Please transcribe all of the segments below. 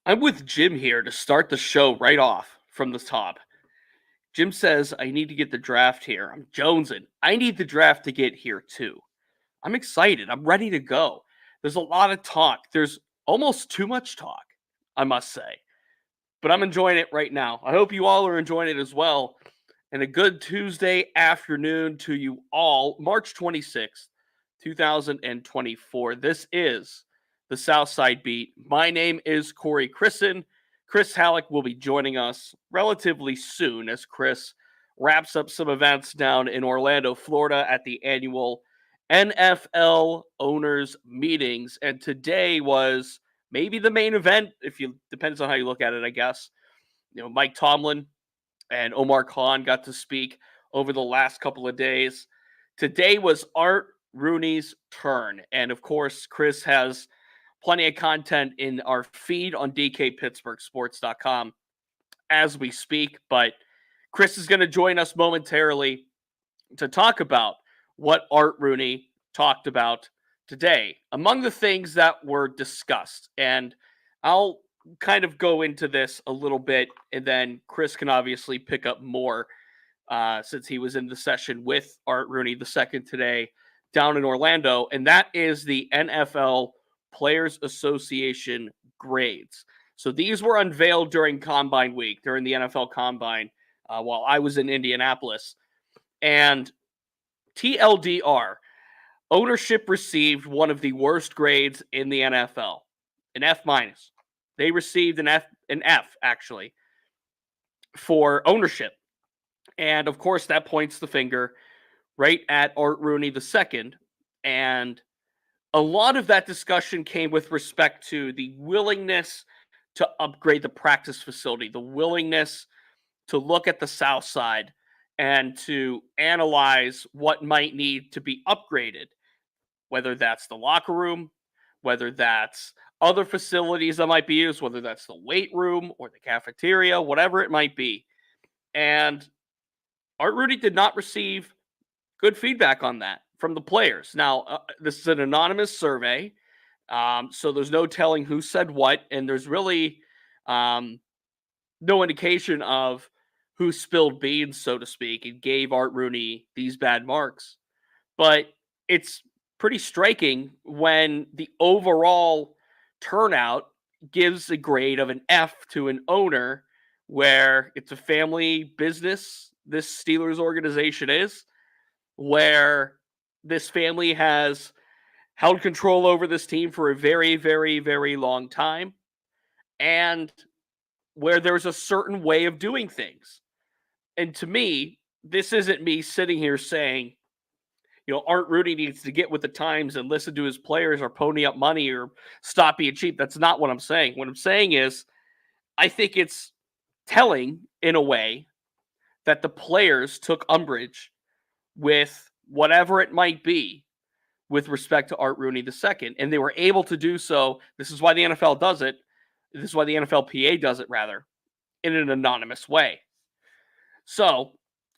I'm with Jim here to start the show right off from the top. Jim says, I need to get the draft here. I'm jonesing. I need the draft to get here too. I'm excited. I'm ready to go. There's a lot of talk. There's almost too much talk, I must say. But I'm enjoying it right now. I hope you all are enjoying it as well. And a good Tuesday afternoon to you all. March 26th, 2024. This is the Southside Beat. My name is Corey Christen. Chris Halleck will be joining us relatively soon as Chris wraps up some events down in Orlando, Florida at the annual NFL owners meetings. And today was maybe the main event, depends on how you look at it, I guess. Mike Tomlin and Omar Khan got to speak over the last couple of days. Today was Art Rooney's turn. And of course, Chris has plenty of content in our feed on DKPittsburghSports.com as we speak. But Chris is going to join us momentarily to talk about what Art Rooney talked about today. Among the things that were discussed, and I'll kind of go into this a little bit, and then Chris can obviously pick up more since he was in the session with Art Rooney II today down in Orlando, and that is the NFL Players Association grades. So these were unveiled during Combine Week, during the NFL Combine, while I was in Indianapolis. And TLDR, ownership received one of the worst grades in the NFL, an F minus. They received an F actually, for ownership. And of course, that points the finger right at Art Rooney II. And a lot of that discussion came with respect to the willingness to upgrade the practice facility, the willingness to look at the South Side and to analyze what might need to be upgraded, whether that's the locker room, whether that's other facilities that might be used, whether that's the weight room or the cafeteria, whatever it might be. And Art Rooney did not receive good feedback on that from the players. Now, this is an anonymous survey, so there's no telling who said what, and there's really no indication of who spilled beans, so to speak, and gave Art Rooney these bad marks. But it's pretty striking when the overall turnout gives a grade of an F to an owner where it's a family business, this Steelers organization is, where this family has held control over this team for a very, very, very long time, and where there's a certain way of doing things. And to me, this isn't me sitting here saying, Art Rooney needs to get with the times and listen to his players or pony up money or stop being cheap. That's not what I'm saying. What I'm saying is, I think it's telling in a way that the players took umbrage with whatever it might be with respect to Art Rooney II. And they were able to do so. This is why the NFL does it. This is why the NFLPA does it, rather, in an anonymous way. So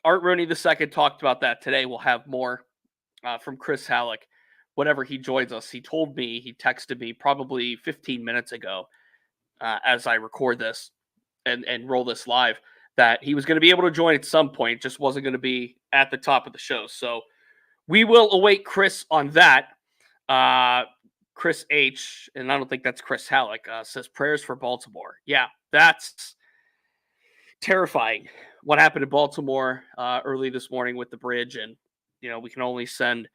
Art Rooney II talked about that today. We'll have more from Chris Halleck whenever he joins us. He texted me probably 15 minutes ago as I record this and roll this live, that he was going to be able to join at some point, just wasn't going to be at the top of the show. So we will await Chris on that. Chris H., and I don't think that's Chris Halleck, says prayers for Baltimore. Yeah, that's terrifying what happened in Baltimore early this morning with the bridge. And, we can only send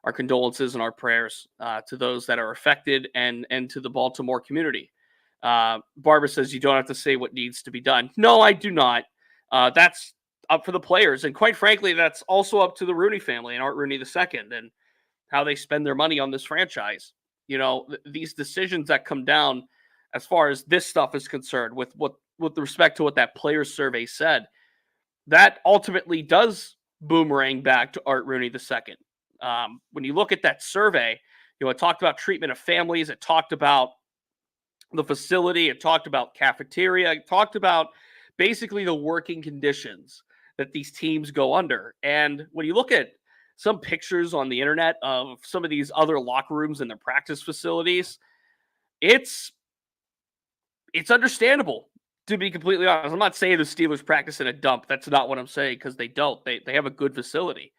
our condolences and our prayers to those that are affected and to the Baltimore community. Barbara says you don't have to say what needs to be done. No, I do not. That's up for the players. And quite frankly, that's also up to the Rooney family and Art Rooney II and how they spend their money on this franchise. These decisions that come down as far as this stuff is concerned with respect to what that player survey said, that ultimately does boomerang back to Art Rooney II. When you look at that survey, it talked about treatment of families. It talked about the facility. It talked about cafeteria. It talked about basically the working conditions that these teams go under. And when you look at some pictures on the internet of some of these other locker rooms and their practice facilities, it's it's understandable, to be completely honest. I'm not saying the Steelers practice in a dump. That's not what I'm saying, because they don't. They have a good facility.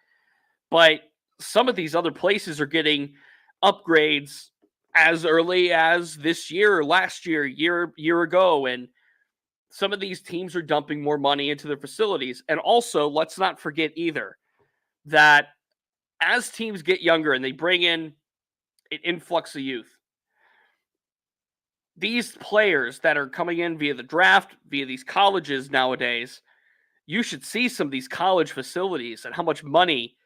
But some of these other places are getting upgrades as early as this year, last year, year ago, and some of these teams are dumping more money into their facilities. And also, let's not forget either that as teams get younger and they bring in an influx of youth, these players that are coming in via the draft, via these colleges nowadays, you should see some of these college facilities and how much money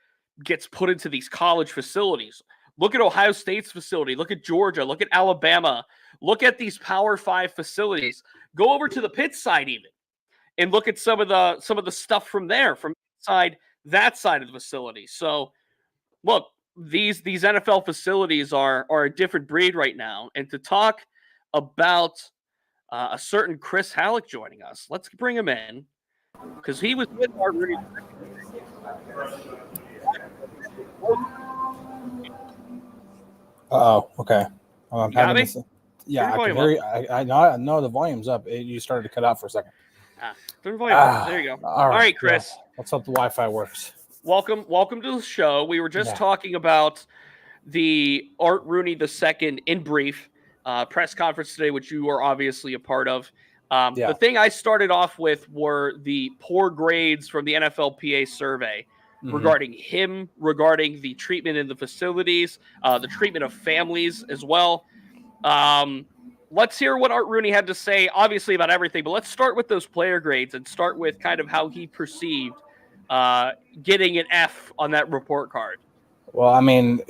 gets put into these college facilities. Look at Ohio State's facility. Look at Georgia. Look at Alabama. Look at these Power 5 facilities. Go over to the Pitt side even and look at some of the stuff from there, from that side of the facility. So, look, these NFL facilities are a different breed right now. And to talk about a certain Chris Halleck joining us, let's bring him in, because he was with our Rudy. Okay. I'm having this. Yeah, I can hear you. I know the volume's up. You started to cut out for a second. Turn the volume up. There you go. All right, Chris. Yeah. Let's hope the Wi-Fi works. Welcome to the show. We were just talking about the Art Rooney II in brief press conference today, which you are obviously a part of. The thing I started off with were the poor grades from the NFLPA survey regarding him, regarding the treatment in the facilities, the treatment of families as well. Let's hear what Art Rooney had to say, obviously, about everything, but let's start with those player grades and start with kind of how he perceived getting an F on that report card. Well, I mean,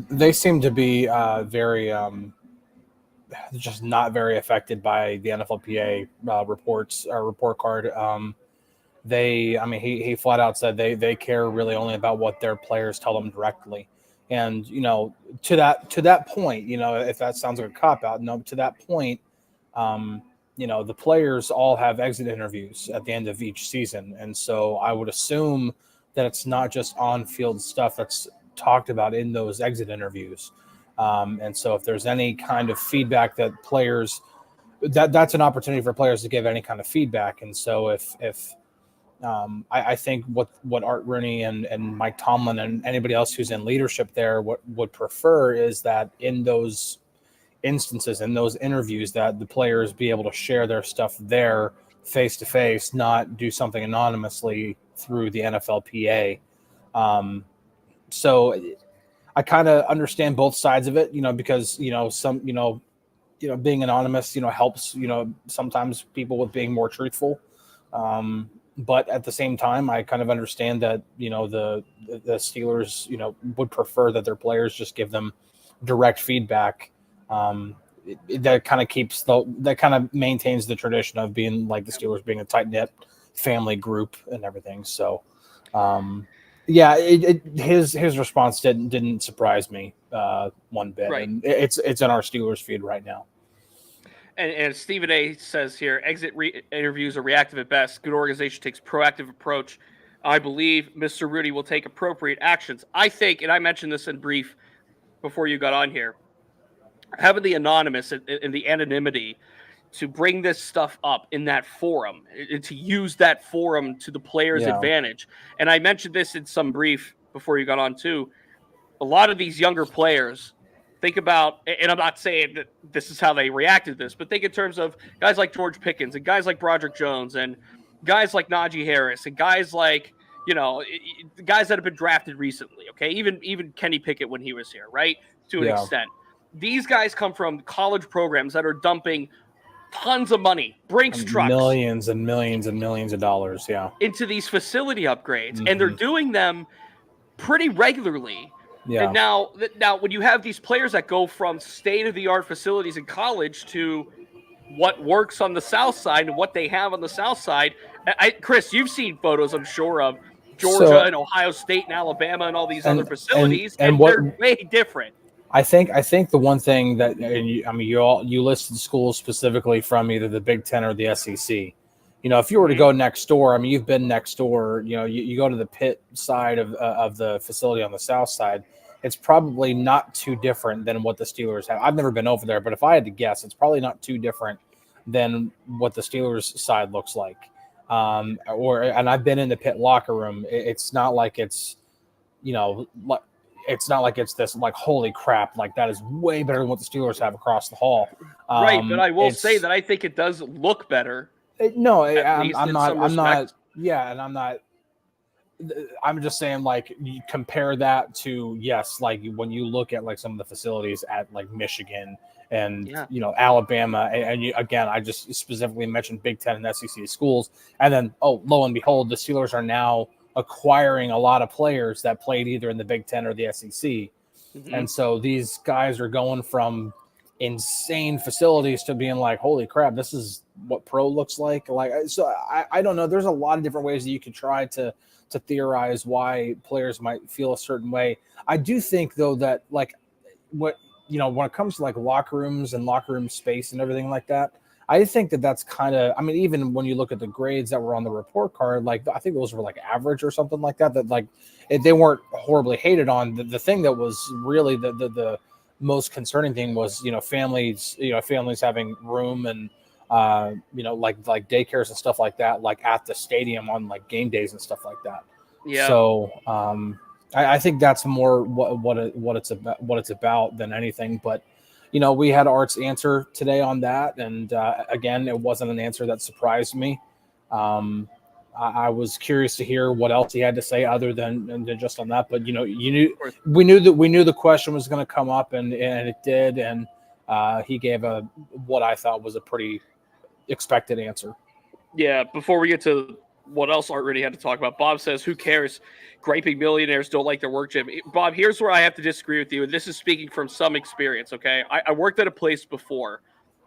they seem to be very just not very affected by the NFLPA report card. He flat out said they care really only about what their players tell them directly. And, to that point, if that sounds like a cop-out, no, to that point, the players all have exit interviews at the end of each season. And so I would assume that it's not just on-field stuff that's talked about in those exit interviews. And so if there's any kind of feedback that players – that's an opportunity for players to give any kind of feedback. And so if I think what Art Rooney and Mike Tomlin and anybody else who's in leadership there would prefer is that in those instances, in those interviews, that the players be able to share their stuff there face to face, not do something anonymously through the NFLPA. So I kind of understand both sides of it, because some being anonymous helps sometimes people with being more truthful. But at the same time, I kind of understand that, the Steelers, would prefer that their players just give them direct feedback. That kind of maintains the tradition of being like the Steelers being a tight knit family group and everything. So, his response didn't surprise me one bit. Right. And it's in our Steelers feed right now. And Stephen A. says here, exit interviews are reactive at best. Good organization takes proactive approach. I believe Mr. Rudy will take appropriate actions. I think, and I mentioned this in brief before you got on here, having the anonymous and the anonymity to bring this stuff up in that forum, to use that forum to the players' advantage. And I mentioned this in some brief before you got on too. A lot of these younger players, think about, and I'm not saying that this is how they reacted to this, but think in terms of guys like George Pickens and guys like Broderick Jones and guys like Najee Harris and guys like, guys that have been drafted recently, okay? Even Kenny Pickett when he was here, right? To an extent. These guys come from college programs that are dumping tons of money, Brinks trucks. Millions and millions and millions of dollars, into these facility upgrades. And they're doing them pretty regularly. Yeah. And now when you have these players that go from state-of-the-art facilities in college to what works on the South Side and what they have on the South Side, Chris, you've seen photos, I'm sure, of Georgia and Ohio State and Alabama and all these other facilities, and they're way different. I think the one thing that, you listed schools specifically from either the Big Ten or the SEC. If you were to go next door, you've been next door. You go to the Pitt side of the facility on the South Side. it's probably not too different than what the Steelers have. I've never been over there, but if I had to guess, it's probably not too different than what the Steelers side looks like. And I've been in the pit locker room. It's not like it's, it's not like it's this like, holy crap, like that is way better than what the Steelers have across the hall. Right, but I will say that I think it does look better. I'm not. Yeah, and I'm just saying, like, you compare that to, yes, like when you look at like some of the facilities at like Michigan and Alabama, and again, I just specifically mentioned Big Ten and SEC schools, and then lo and behold, the Steelers are now acquiring a lot of players that played either in the Big Ten or the SEC, and so these guys are going from insane facilities to being like, holy crap, this is what pro looks like. Like, so I don't know. There's a lot of different ways that you could try to theorize why players might feel a certain way. I do think though that like when it comes to like locker rooms and locker room space and everything like that, I think that that's kind of, I mean, even when you look at the grades that were on the report card, like I think those were like average or something like that, like they weren't horribly hated on. The thing that was really the most concerning thing was, families having room and, like daycares and stuff like that, like at the stadium on like game days and stuff like that. Yeah. So I think that's more what it's about than anything. But, we had Art's answer today on that. And again, it wasn't an answer that surprised me. I was curious to hear what else he had to say other than just on that. But, we knew the question was going to come up and it did. And he gave what I thought was a pretty expected answer. Yeah. Before we get to what else Art really had to talk about, Bob says, who cares? Griping millionaires don't like their work, Jim. Bob, here's where I have to disagree with you. And this is speaking from some experience. Okay. I worked at a place before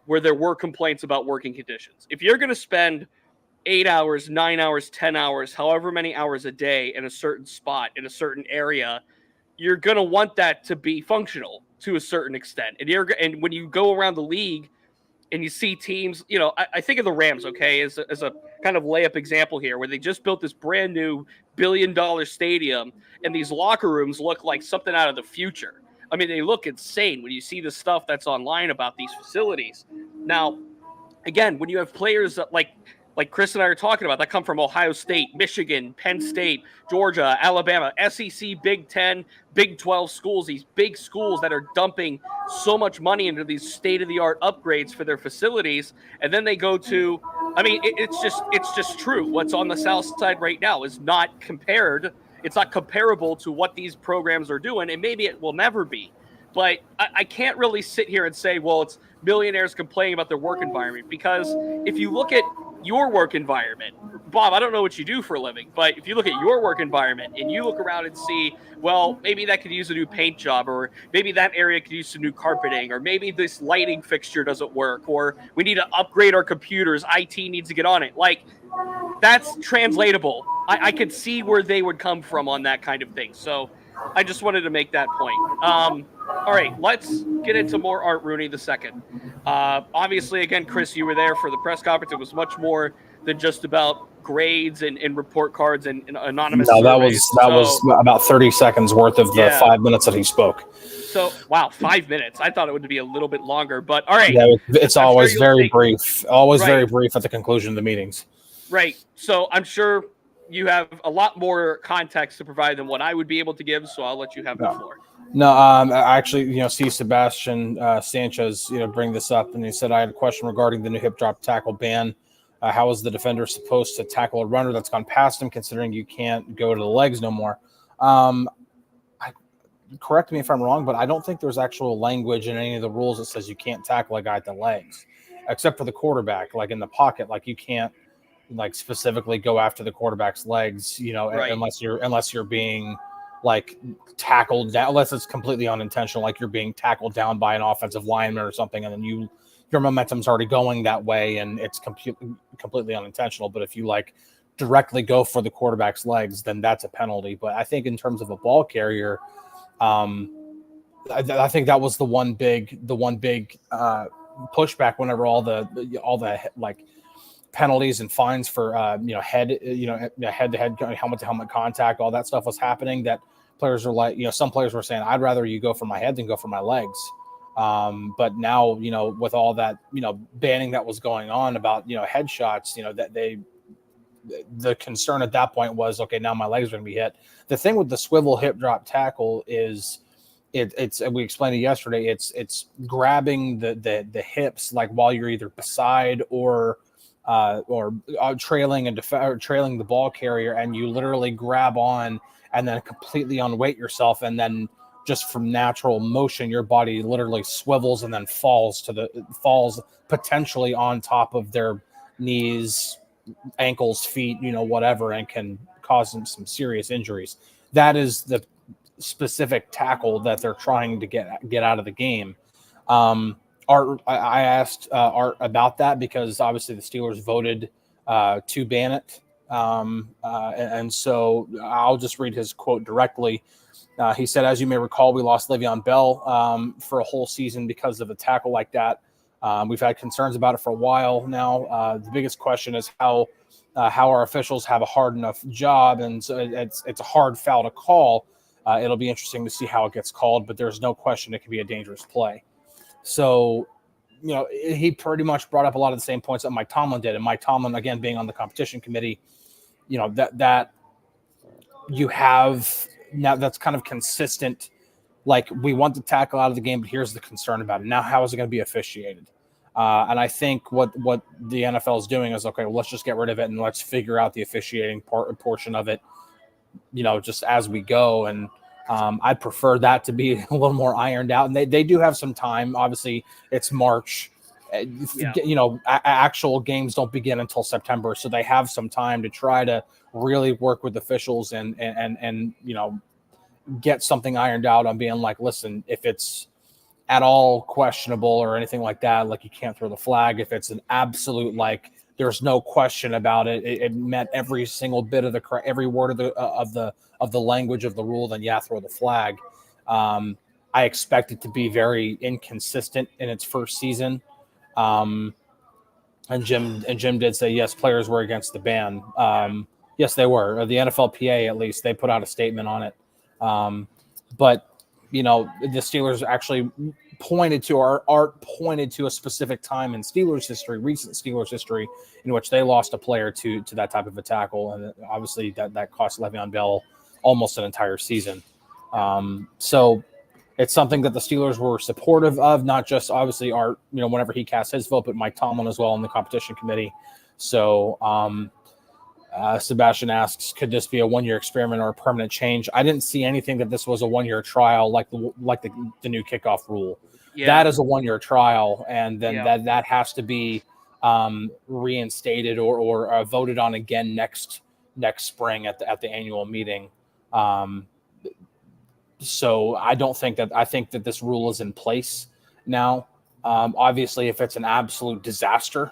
where there were complaints about working conditions. If you're going to spend 8 hours, 9 hours, 10 hours, however many hours a day in a certain spot, in a certain area, you're going to want that to be functional to a certain extent. And when you go around the league and you see teams, I think of the Rams, okay, as a kind of layup example here, where they just built this brand new $1 billion stadium, and these locker rooms look like something out of the future. I mean, they look insane when you see the stuff that's online about these facilities. Now, again, when you have players that like Chris and I are talking about that come from Ohio State, Michigan, Penn State, Georgia, Alabama, SEC, Big 10, Big 12 schools, these big schools that are dumping so much money into these state-of-the-art upgrades for their facilities. And then they go to, I mean, it's just true. What's on the South Side right now is not compared. It's not comparable to what these programs are doing, and maybe it will never be. But I can't really sit here and say, well, it's millionaires complaining about their work environment, because if you look at your work environment, Bob, I don't know what you do for a living, but if you look at your work environment and you look around and see, well, maybe that could use a new paint job, or maybe that area could use some new carpeting, or maybe this lighting fixture doesn't work, or we need to upgrade our computers, IT needs to get on it. Like, that's translatable. I could see where they would come from on that kind of thing. So I just wanted to make that point. All right, let's get into more Art Rooney II. Obviously, again, Chris, you were there for the press conference. It was much more than just about grades and report cards and anonymous surveys. That was about 30 seconds worth of the 5 minutes that he spoke. So, wow, 5 minutes. I thought it would be a little bit longer, but all right. Yeah, it's always very brief. Always very brief at the conclusion of the meetings. Right. So I'm sure you have a lot more context to provide than what I would be able to give, so I'll let you have the floor. No, actually, see Sebastian Sanchez, bring this up, and he said, I had a question regarding the new hip drop tackle ban. How is the defender supposed to tackle a runner that's gone past him, considering you can't go to the legs no more? Correct me if I'm wrong, but I don't think there's actual language in any of the rules that says you can't tackle a guy at the legs, except for the quarterback, like in the pocket. Like, you can't like specifically go after the quarterback's legs, unless you're being like tackled down, unless it's completely unintentional, like you're being tackled down by an offensive lineman or something, and then your momentum's already going that way and it's completely unintentional. But if you like directly go for the quarterback's legs, then that's a penalty. But I think in terms of a ball carrier, I think that was the one big pushback whenever all the like penalties and fines for head to head, helmet to helmet contact, all that stuff was happening, that players are like, some players were saying, I'd rather you go for my head than go for my legs. But now, with all that, banning that was going on about, headshots, that the concern at that point was, okay, now my legs are going to be hit. The thing with the swivel hip drop tackle is it's we explained it yesterday. It's grabbing the hips, like while you're either beside or trailing or trailing the ball carrier, and you literally grab on and then completely unweight yourself, and then just from natural motion, your body literally swivels and then falls potentially on top of their knees, ankles, feet, whatever, and can cause them some serious injuries. That is the specific tackle that they're trying to get out of the game. Art, I asked Art about that because obviously the Steelers voted to ban it. And so I'll just read his quote directly. He said, as you may recall, we lost Le'Veon Bell for a whole season because of a tackle like that. We've had concerns about it for a while now. The biggest question is how our officials have a hard enough job, and so it's a hard foul to call. It'll be interesting to see how it gets called, but there's no question it could be a dangerous play. So, he pretty much brought up a lot of the same points that Mike Tomlin did, and Mike Tomlin, again, being on the competition committee, that you have now that's kind of consistent. Like, we want the tackle out of the game, but here's the concern about it. Now, how is it going to be officiated? And I think what the NFL is doing is, okay, well, let's just get rid of it and let's figure out the officiating portion of it, just as we go. And I'd prefer that to be a little more ironed out. And they do have some time. Obviously, it's March. Actual games don't begin until September, so they have some time to try to really work with officials and get something ironed out on being like, listen, if it's at all questionable or anything like that, like, you can't throw the flag. If it's an absolute, like, there's no question about it, it met every single bit of every word of the language of the rule, then throw the flag. I expect it to be very inconsistent in its first season. And Jim did say, yes, players were against the ban. Yes, they were. The NFLPA, at least, they put out a statement on it. But the Steelers actually pointed to a specific time in recent Steelers history, in which they lost a player to that type of a tackle. And obviously that cost Le'Veon Bell almost an entire season. So it's something that the Steelers were supportive of, not just obviously Art, whenever he cast his vote, but Mike Tomlin as well in the competition committee. So, Sebastian asks, could this be a one-year experiment or a permanent change? I didn't see anything that this was a one-year trial like the new kickoff rule. Yeah. That is a one-year trial, and then that has to be reinstated or voted on again next spring at the annual meeting. So I think that this rule is in place now. Obviously, if it's an absolute disaster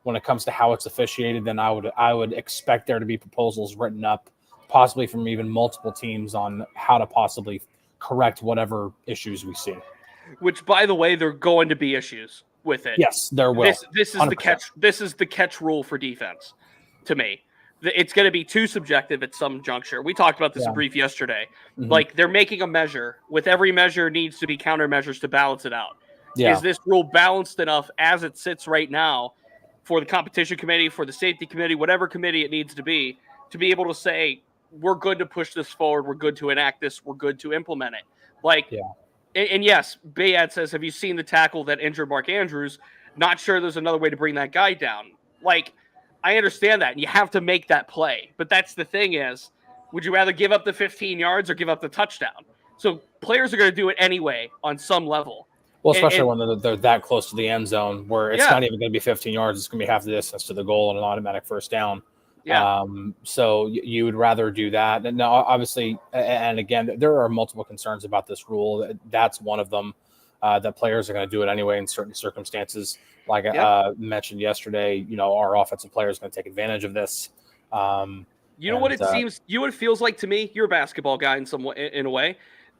when it comes to how it's officiated, then I would expect there to be proposals written up, possibly from even multiple teams, on how to possibly correct whatever issues we see. Which, by the way, there are going to be issues with it. Yes, there will. This is 100%. The catch. This is the catch rule for defense. To me, it's going to be too subjective at some juncture. We talked about this in brief yesterday. Mm-hmm. Like, they're making a measure. With every measure, needs to be countermeasures to balance it out. Yeah. Is this rule balanced enough as it sits right now for the competition committee, for the safety committee, whatever committee it needs to be able to say, we're good to push this forward, we're good to enact this, we're good to implement it? Like, and yes, Bayad says, have you seen the tackle that injured Mark Andrews? Not sure there's another way to bring that guy down. Like, I understand that, and you have to make that play. But that's the thing is, would you rather give up the 15 yards or give up the touchdown? So players are going to do it anyway on some level. Well, especially when they're that close to the end zone, where it's not even going to be 15 yards. It's going to be half the distance to the goal and an automatic first down. Yeah. So you would rather do that. And now, obviously, and again, there are multiple concerns about this rule. That's one of them, that players are going to do it anyway in certain circumstances. Like I mentioned yesterday, our offensive player is going to take advantage of this. What it feels like to me? You're a basketball guy in a way.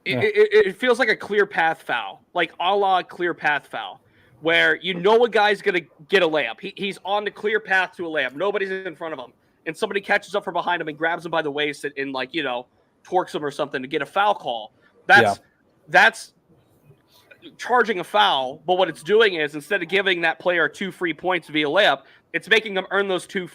It feels like a clear path foul, like a la clear path foul, where a guy's going to get a layup. He's on the clear path to a layup. Nobody's in front of him. And somebody catches up from behind him and grabs him by the waist in torques him or something to get a foul call. That's charging a foul, but what it's doing is instead of giving that player 2 free points via layup, it's making them earn those two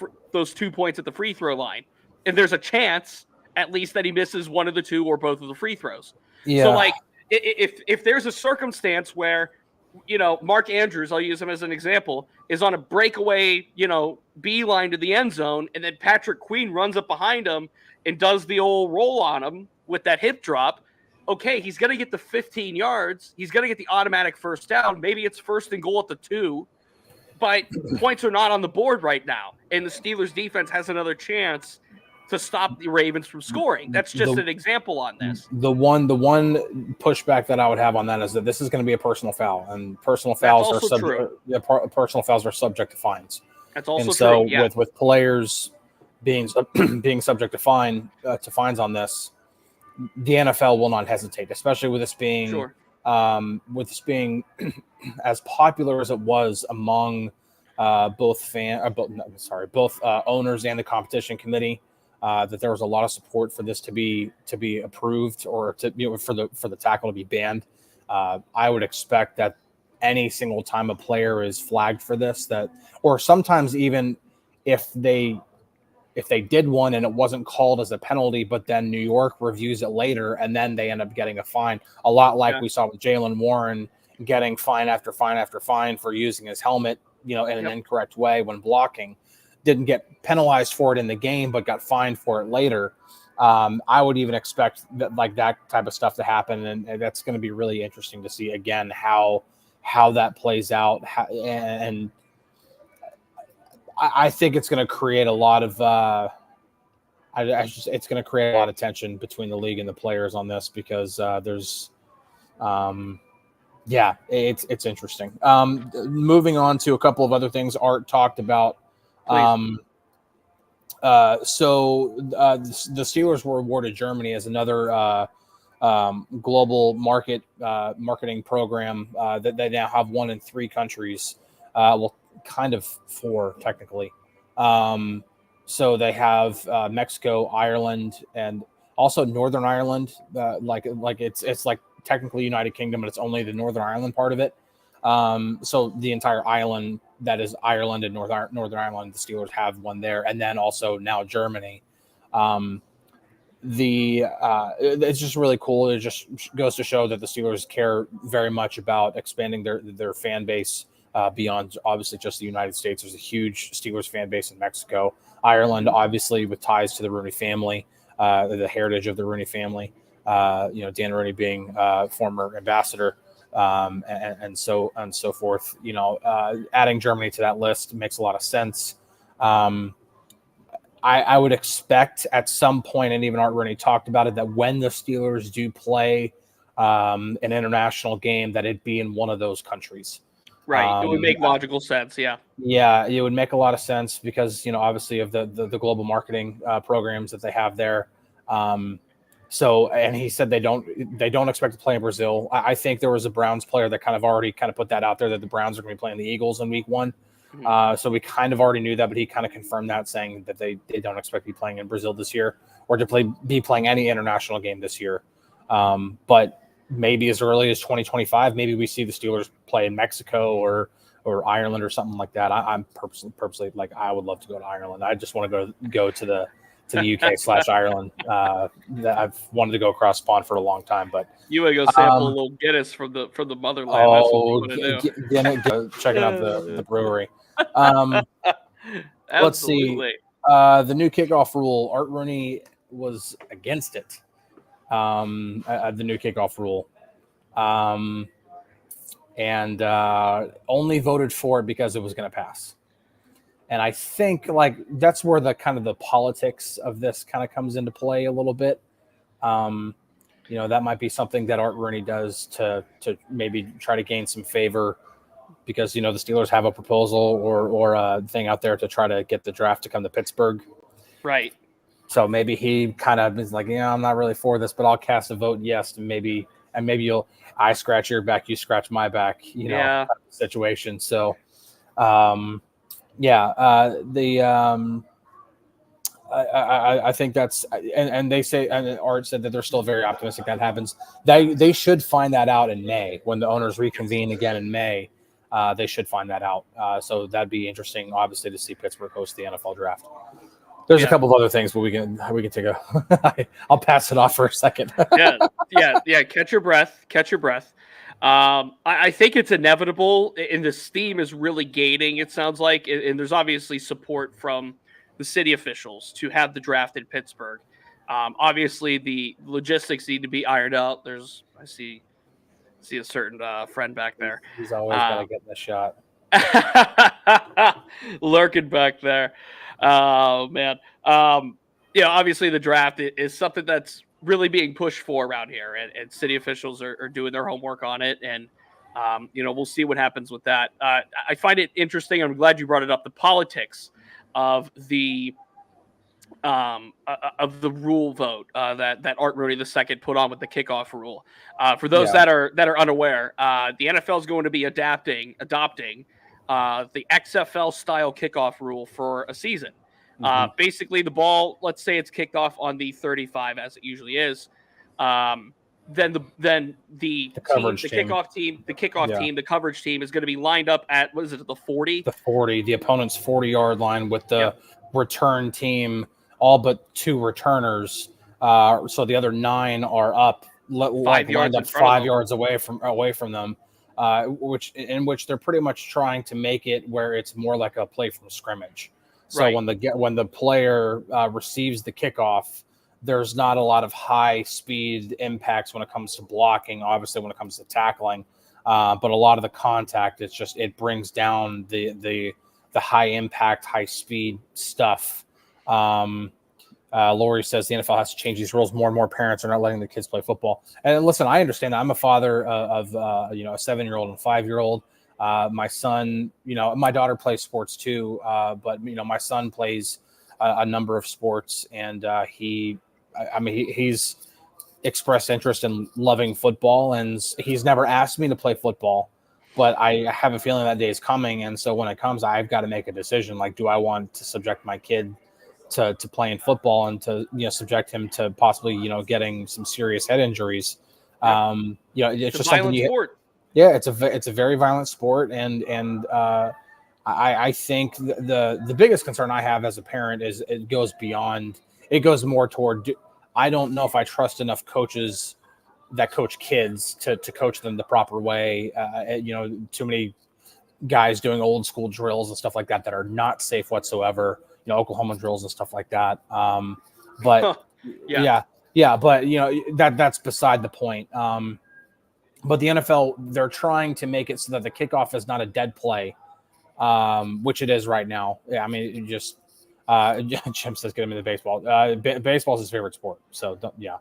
points at the free throw line. And there's a chance at least that he misses one of the 2 or both of the free throws. Yeah. So like if there's a circumstance where, you know, Mark Andrews, I'll use him as an example, is on a breakaway, you know, beeline to the end zone, and then Patrick Queen runs up behind him and does the old roll on him with that hip drop. Okay, he's going to get the 15 yards. He's going to get the automatic first down. Maybe it's first and goal at the 2, but points are not on the board right now. And the Steelers defense has another chance to stop the Ravens from scoring. That's just an example on this. The one pushback that I would have on that is that this is going to be a personal foul, and personal fouls are subject to fines. That's also and so true. Yeah. with players being subject to fines on this, the NFL will not hesitate, especially with this being as popular as it was among both owners and the competition committee. That there was a lot of support for this to be approved, or to, you know, for the tackle to be banned. I would expect that any single time a player is flagged for this, that, or sometimes even if they did one and it wasn't called as a penalty, but then New York reviews it later and then they end up getting a fine, a lot like we saw with Jaylen Warren getting fine after fine after fine for using his helmet, you know, in an incorrect way when blocking. Didn't get penalized for it in the game, but got fined for it later. I would even expect that, like, that type of stuff to happen, and that's going to be really interesting to see again how that plays out. And I think it's going to create a lot of it's going to create a lot of tension between the league and the players on this, because there's it's interesting. Moving on to a couple of other things Art talked about. The Steelers were awarded Germany as another global marketing program that they now have one in 3 countries. Well, kind of 4 technically. So they have Mexico, Ireland, and also Northern Ireland. Like it's like technically United Kingdom, but it's only the Northern Ireland part of it. So the entire island that is Ireland and Northern Ireland, the Steelers have one there, and then also now Germany. It's just really cool. It just goes to show that the Steelers care very much about expanding their fan base beyond obviously just the United States. There's a huge Steelers fan base in Mexico, Ireland, obviously with ties to the Rooney family, the heritage of the Rooney family. Dan Rooney being former ambassador. And so forth. Adding Germany to that list makes a lot of sense. I would expect at some point, and even Art Rooney talked about it, that when the Steelers do play an international game, that it be in one of those countries. Right. It would make logical sense. Yeah. Yeah, it would make a lot of sense because, obviously of the global marketing programs that they have there. And he said they don't expect to play in Brazil. I think there was a Browns player that kind of put that out there, that the Browns are going to be playing the Eagles in week 1. Mm-hmm. So we kind of already knew that, but he kind of confirmed that, saying that they don't expect to be playing in Brazil this year, or to be playing any international game this year. But maybe as early as 2025, maybe we see the Steelers play in Mexico or Ireland or something like that. I'm purposely like, I would love to go to Ireland. I just want to go to the UK/Ireland. That I've wanted to go across pond for a long time, but you would go sample a little Guinness from the motherland. Oh, checking out the brewery. Let's see. The new kickoff rule. Art Rooney was against it. The new kickoff rule, and only voted for it because it was going to pass. And I think that's where the kind of the politics of this kind of comes into play a little bit. That might be something that Art Rooney does to maybe try to gain some favor, because the Steelers have a proposal or a thing out there to try to get the draft to come to Pittsburgh. Right. So maybe he kind of is like, I'm not really for this, but I'll cast a vote yes, and maybe I scratch your back, you scratch my back, kind of situation. So. I think that's and they say, and Art said that they're still very optimistic that happens. They should find that out in May when the owners reconvene again in May. They should find that out. So that'd be interesting, obviously, to see Pittsburgh host the NFL draft. There's a couple of other things, but we can take a. I'll pass it off for a second. yeah. Catch your breath. I think it's inevitable, and the steam is really gaining. It sounds like, and there's obviously support from the city officials to have the draft in Pittsburgh. Obviously, the logistics need to be ironed out. I see a certain friend back there. He's always got to get the shot. Lurking back there. Oh, man. Obviously the draft is something that's really being pushed for around here, and city officials are doing their homework on it. And, we'll see what happens with that. I find it interesting. I'm glad you brought it up. The politics of the rule vote that Art Rooney II put on with the kickoff rule. For those that are unaware, the NFL is going to be adopting the XFL style kickoff rule for a season. Basically, the ball, let's say it's kicked off on the 35, as it usually is. Then the coverage team, the coverage team is going to be lined up at, what is it, the 40? The 40, the opponent's 40-yard line with the return team, all but 2 returners. So the other 9 are up, lined up 5 yards away from them, which they're pretty much trying to make it where it's more like a play from scrimmage. So when the player receives the kickoff, there's not a lot of high speed impacts when it comes to blocking. Obviously, when it comes to tackling, but a lot of the contact, it brings down the high impact, high speed stuff. Lori says the NFL has to change these rules. More and more parents are not letting their kids play football. And listen, I understand that. I'm a father of a 7-year-old and a 5-year-old. My son, my daughter plays sports too, but my son plays a number of sports, and he's expressed interest in loving football, and he's never asked me to play football, but I have a feeling that day is coming, and so when it comes, I've got to make a decision. Like, do I want to subject my kid to playing football and to subject him to possibly getting some serious head injuries? It's just something sport. Yeah, it's a very violent sport, and I think the biggest concern I have as a parent is it goes more toward, I don't know if I trust enough coaches that coach kids to coach them the proper way. Too many guys doing old school drills and stuff like that are not safe whatsoever. Oklahoma drills and stuff like that. But that's beside the point. But the NFL, they're trying to make it so that the kickoff is not a dead play, which it is right now. Yeah, I mean, Jim says get him into baseball. Baseball's his favorite sport. So, yeah.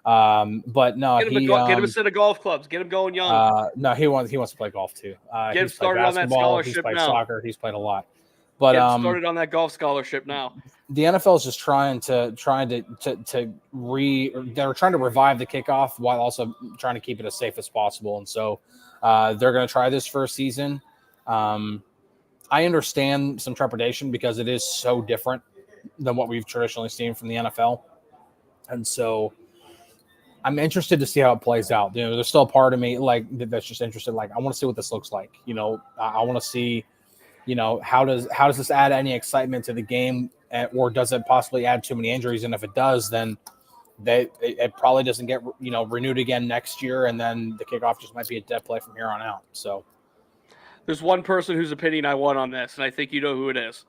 But no, get him a set of golf clubs. Get him going young. No, he wants to play golf too. Get him started on that scholarship. He's played now. Soccer. He's played a lot. But get him started on that golf scholarship now. The NFL is just trying to they're trying to revive the kickoff while also trying to keep it as safe as possible. And so they're going to try this for a season. I understand some trepidation because it is so different than what we've traditionally seen from the NFL. And so I'm interested to see how it plays out. There's still a part of me that's just interested. Like, I want to see what this looks like. I want to see, how does this add any excitement to the game, or does it possibly add too many injuries? And if it does, then it probably doesn't get renewed again next year, and then the kickoff just might be a dead play from here on out. So there's one person whose opinion I want on this, and I think you know who it is.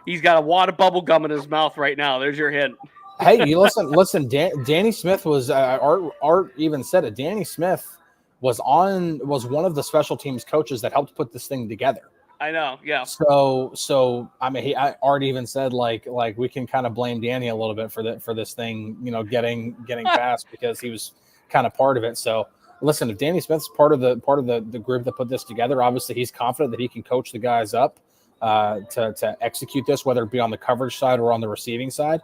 He's got a wad of bubble gum in his mouth right now. There's your hint. Hey, you listen. Danny Smith was Art even said it. Danny Smith was one of the special teams coaches that helped put this thing together. I know, yeah. So I mean, Art even said like we can kind of blame Danny a little bit for this thing, getting passed because he was kind of part of it. So listen, if Danny Smith's part of the group that put this together, obviously he's confident that he can coach the guys up to execute this, whether it be on the coverage side or on the receiving side.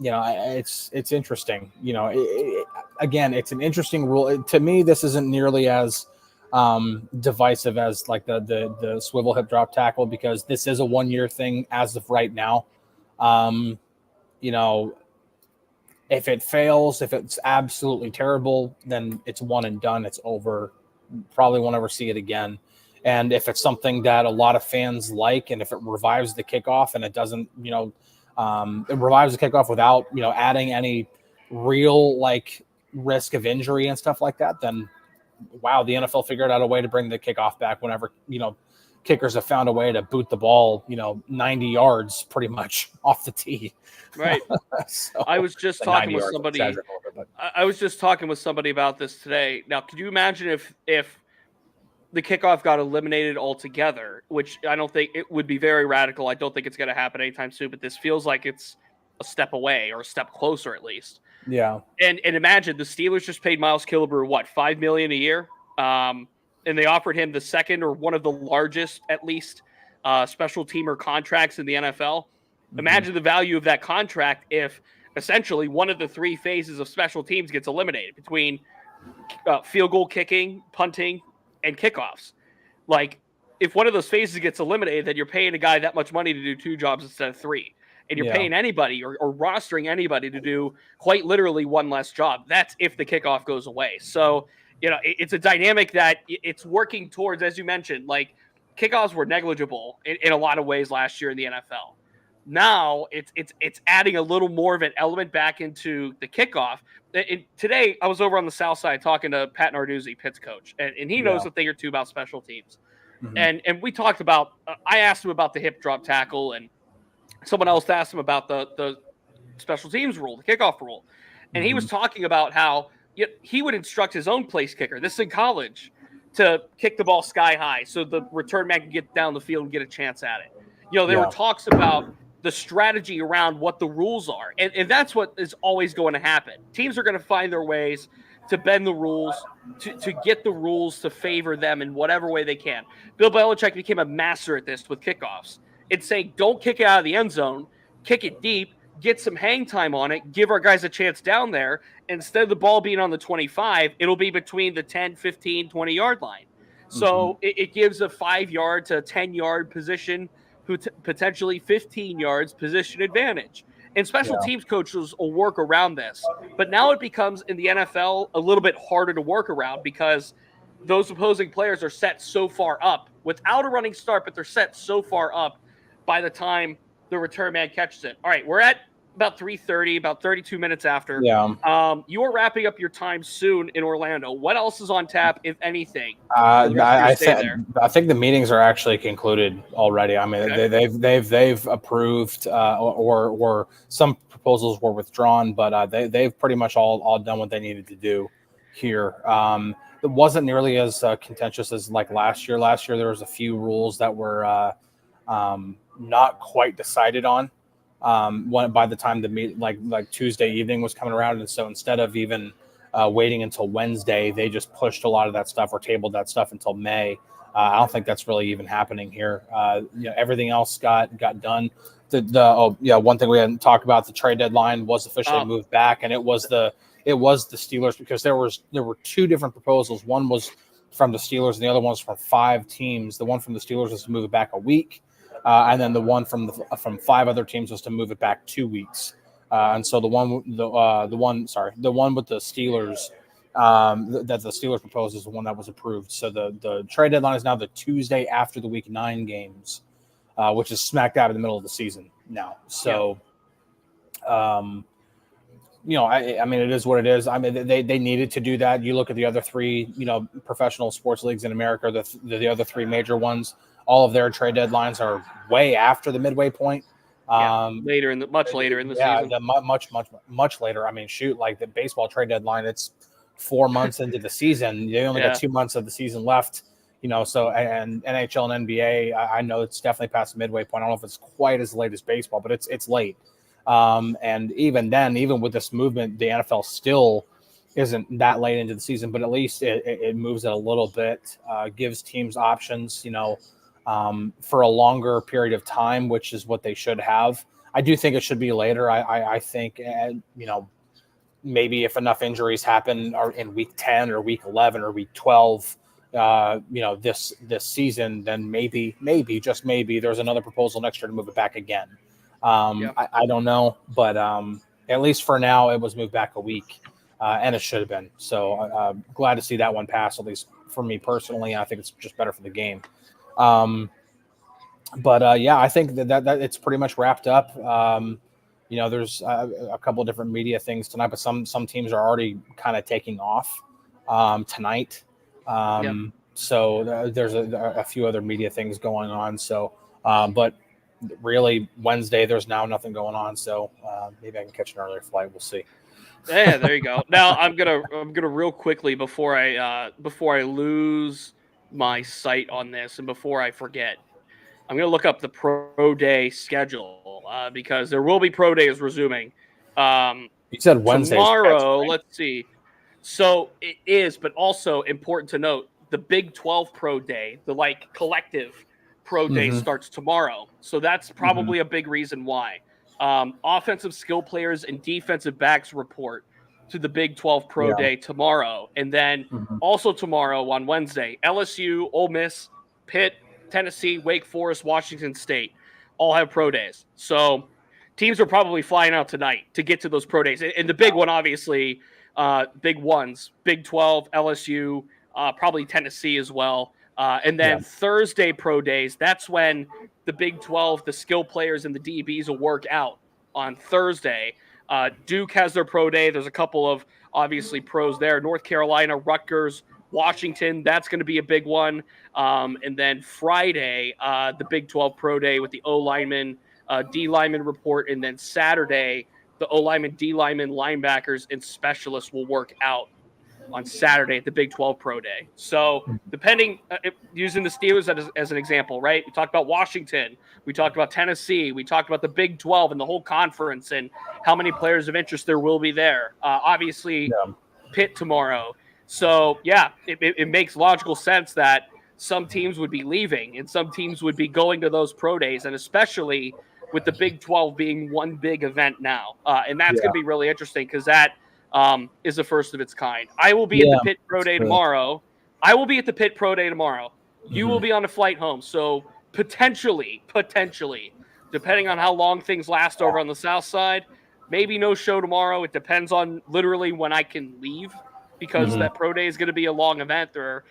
It's interesting. Again, it's an interesting rule. To me, this isn't nearly as divisive as like the swivel hip drop tackle, because this is a 1-year thing as of right now. You know, if it fails, if it's absolutely terrible, then it's one and done. It's over. Probably won't ever see it again. And if it's something that a lot of fans like, and if it revives the kickoff and it doesn't, it revives the kickoff without, adding any real like risk of injury and stuff like that, then wow, the NFL figured out a way to bring the kickoff back whenever, kickers have found a way to boot the ball, 90 yards pretty much off the tee. Right. So, I was just talking with somebody. I was just talking with somebody about this today. Now, could you imagine if the kickoff got eliminated altogether, which I don't think it would be very radical. I don't think it's going to happen anytime soon, but this feels like it's a step away or a step closer at least. Yeah. And imagine the Steelers just paid Miles Killebrew, what, $5 million a year? And they offered him the second or one of the largest, at least, special teamer contracts in the NFL. Mm-hmm. Imagine the value of that contract if essentially one of the three phases of special teams gets eliminated between field goal kicking, punting, and kickoffs. Like, if one of those phases gets eliminated, then you're paying a guy that much money to do two jobs instead of three. And you're paying anybody or rostering anybody to do quite literally one less job. That's if the kickoff goes away. So, it's a dynamic that it's working towards, as you mentioned, like kickoffs were negligible in a lot of ways last year in the NFL. Now it's adding a little more of an element back into the kickoff. Today, I was over on the South Side talking to Pat Narduzzi, Pitt's coach, and he knows a thing or two about special teams. Mm-hmm. And we talked about, I asked him about the hip drop tackle, and someone else asked him about the special teams rule, the kickoff rule. And he was talking about how he would instruct his own place kicker, this is in college, to kick the ball sky high so the return man can get down the field and get a chance at it. There were talks about the strategy around what the rules are. And that's what is always going to happen. Teams are going to find their ways to bend the rules, to get the rules to favor them in whatever way they can. Bill Belichick became a master at this with kickoffs. It's saying, don't kick it out of the end zone, kick it deep, get some hang time on it, give our guys a chance down there. Instead of the ball being on the 25, it'll be between the 10, 15, 20-yard line. So it gives a 5-yard to 10-yard position, potentially 15 yards position advantage. And special teams coaches will work around this. But now it becomes, in the NFL, a little bit harder to work around because those opposing players are set so far up without a running start, but they're set so far up by the time the return man catches it. All right, we're at about 3:30, about 32 minutes after. Yeah. You are wrapping up your time soon in Orlando. What else is on tap, if anything? I think the meetings are actually concluded already. I mean, they've approved, or some proposals were withdrawn, but they've pretty much all done what they needed to do here. It wasn't nearly as contentious as like last year. Last year there was a few rules that were not quite decided on. By the time the meet, like Tuesday evening was coming around, and so instead of even waiting until Wednesday, they just pushed a lot of that stuff or tabled that stuff until May. I don't think that's really even happening here. Everything else got done. One thing we hadn't talked about, the trade deadline was officially moved back, and it was the Steelers, because there were two different proposals. One was from the Steelers, and the other one was from 5 teams. The one from the Steelers was to move it back a week. And then the one from 5 other teams was to move it back 2 weeks. And so the one with the Steelers that the Steelers proposed is the one that was approved. So the trade deadline is now the Tuesday after the Week 9 games, which is smack dab in the middle of the season now. So, I mean, it is what it is. I mean, they needed to do that. You look at the other 3, professional sports leagues in America, the other 3 major ones. All of their trade deadlines are way after the midway point. Much later in the season. Much later. I mean, shoot, like the baseball trade deadline, it's 4 months into the season. They only got 2 months of the season left. So, and NHL and NBA, I know it's definitely past the midway point. I don't know if it's quite as late as baseball, but it's late. And even then, even with this movement, the NFL still isn't that late into the season, but at least it moves it a little bit, gives teams options, for a longer period of time, which is what they should have. I do think it should be later. I think, maybe if enough injuries happen or in week 10 or week 11 or week 12, this season, then maybe just maybe there's another proposal next year to move it back again. I don't know, but at least for now, it was moved back a week, and it should have been. So glad to see that one pass, at least for me personally. I think it's just better for the game. But I think that it's pretty much wrapped up. There's a couple of different media things tonight, but some teams are already kind of taking off tonight. So there's a few other media things going on. So, but really Wednesday, there's now nothing going on. So maybe I can catch an earlier flight. We'll see. Yeah, there you go. Now I'm gonna real quickly before I lose my sight on this and before I forget, I'm gonna look up the pro day schedule because there will be pro days resuming. You said Wednesday tomorrow. Right? Let's see. So it is, but also important to note the Big 12 pro day, the collective pro day starts tomorrow. So that's probably a big reason why. Offensive skill players and defensive backs report to the Big 12 pro day tomorrow. And then also tomorrow on Wednesday, LSU, Ole Miss, Pitt, Tennessee, Wake Forest, Washington State all have pro days. So teams are probably flying out tonight to get to those pro days. And the big one, obviously, big ones, Big 12, LSU, probably Tennessee as well. And then Thursday pro days, that's when the Big 12, the skill players and the DBs will work out on Thursday. Duke has their pro day. There's a couple of, obviously, pros there. North Carolina, Rutgers, Washington, that's going to be a big one. And then Friday, the Big 12 pro day with the O-lineman, D-lineman report. And then Saturday, the O-lineman, D-lineman, linebackers, and specialists will work out on Saturday at the Big 12 pro day. So depending, using the Steelers as an example, right? We talked about Washington. We talked about Tennessee. We talked about the Big 12 and the whole conference and how many players of interest there will be there. Obviously, Pitt tomorrow. So, it makes logical sense that some teams would be leaving and some teams would be going to those pro days, and especially with the Big 12 being one big event now. And that's going to be really interesting because that is the first of its kind. I will be at the Pitt Pro Day tomorrow. You will be on a flight home. So potentially, depending on how long things last over on the South Side, maybe no show tomorrow. It depends on literally when I can leave because that Pro Day is going to be a long event. There are,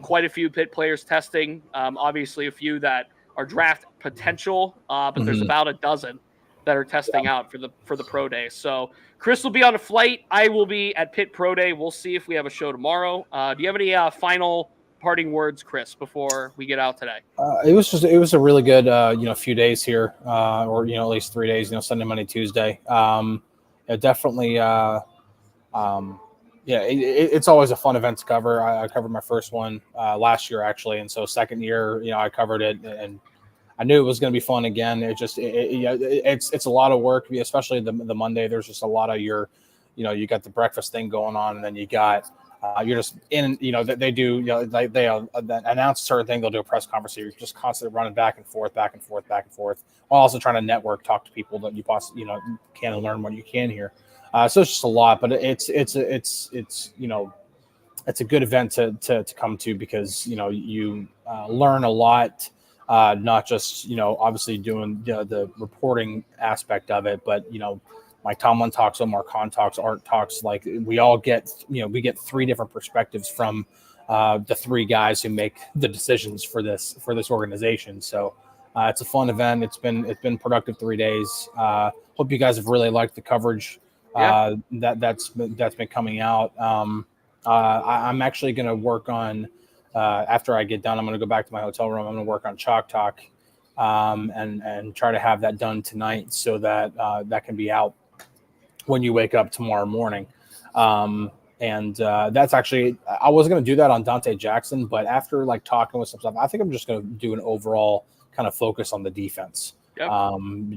quite a few Pitt players testing. Obviously, a few that are draft potential, but there's about a dozen that are testing out for the pro day. So Chris will be on a flight. I will be at Pitt Pro Day. We'll see if we have a show tomorrow. Do you have any final parting words, Chris, before we get out today? It was a really good few days here, or at least 3 days. Sunday, Monday, Tuesday. Definitely. It's always a fun event to cover. I covered my first one last year actually, and so second year, I covered it and I knew it was going to be fun again. It's a lot of work, especially the Monday. There's just a lot of you got the breakfast thing going on, and then you got you're just in. They do they announce a certain thing. They'll do a press conference. So you're just constantly running back and forth, while also trying to network, talk to people that you possibly can and learn what you can here. So it's just a lot, but it's a good event to come to because you learn a lot. Not just, obviously doing the reporting aspect of it, but, Mike Tomlin talks, Omar Khan talks, Art talks, like we all get, we get three different perspectives from the three guys who make the decisions for this organization. So it's a fun event. It's been productive 3 days. Hope you guys have really liked the coverage that's been coming out. I'm actually going to work on, after I get done, I'm going to go back to my hotel room. I'm going to work on Chalk Talk and try to have that done tonight so that that can be out when you wake up tomorrow morning. That's actually, I was going to do that on Dante Jackson, but after talking with some stuff, I think I'm just going to do an overall kind of focus on the defense.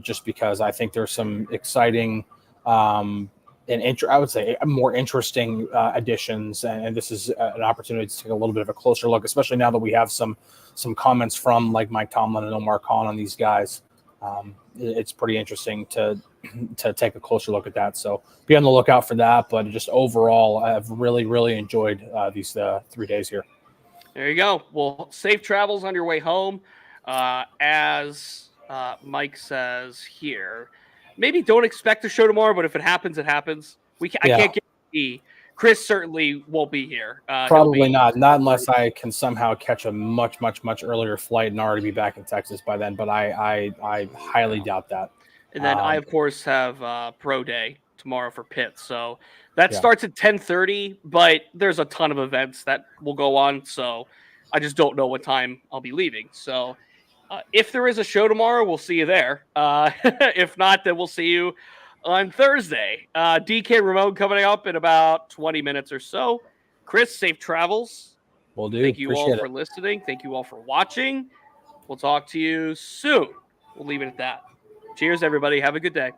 Just because I think there's some exciting I would say more interesting additions, and this is an opportunity to take a little bit of a closer look, especially now that we have some comments from Mike Tomlin and Omar Khan on these guys. It's pretty interesting to take a closer look at that. So be on the lookout for that. But just overall, I've really enjoyed these 3 days here. There you go. Well, safe travels on your way home. As Mike says here, maybe don't expect a show tomorrow, but if it happens, it happens. I Yeah, can't guarantee. Chris certainly won't be here. He'll probably be not unless I can somehow catch a much earlier flight and already be back in Texas by then. But I highly doubt that. And then I, Um, of course, have pro day tomorrow for Pitt. So that Yeah. starts at 10:30, but there's a ton of events that will go on. So I just don't know what time I'll be leaving. So if there is a show tomorrow, we'll see you there. If not, then we'll see you on Thursday. DK Ramon coming up in about 20 minutes or so. Chris, safe travels. Will do. Thank you all Appreciate for it. listening. Thank you all for watching. We'll talk to you soon. We'll leave it at that. Cheers, everybody. Have a good day.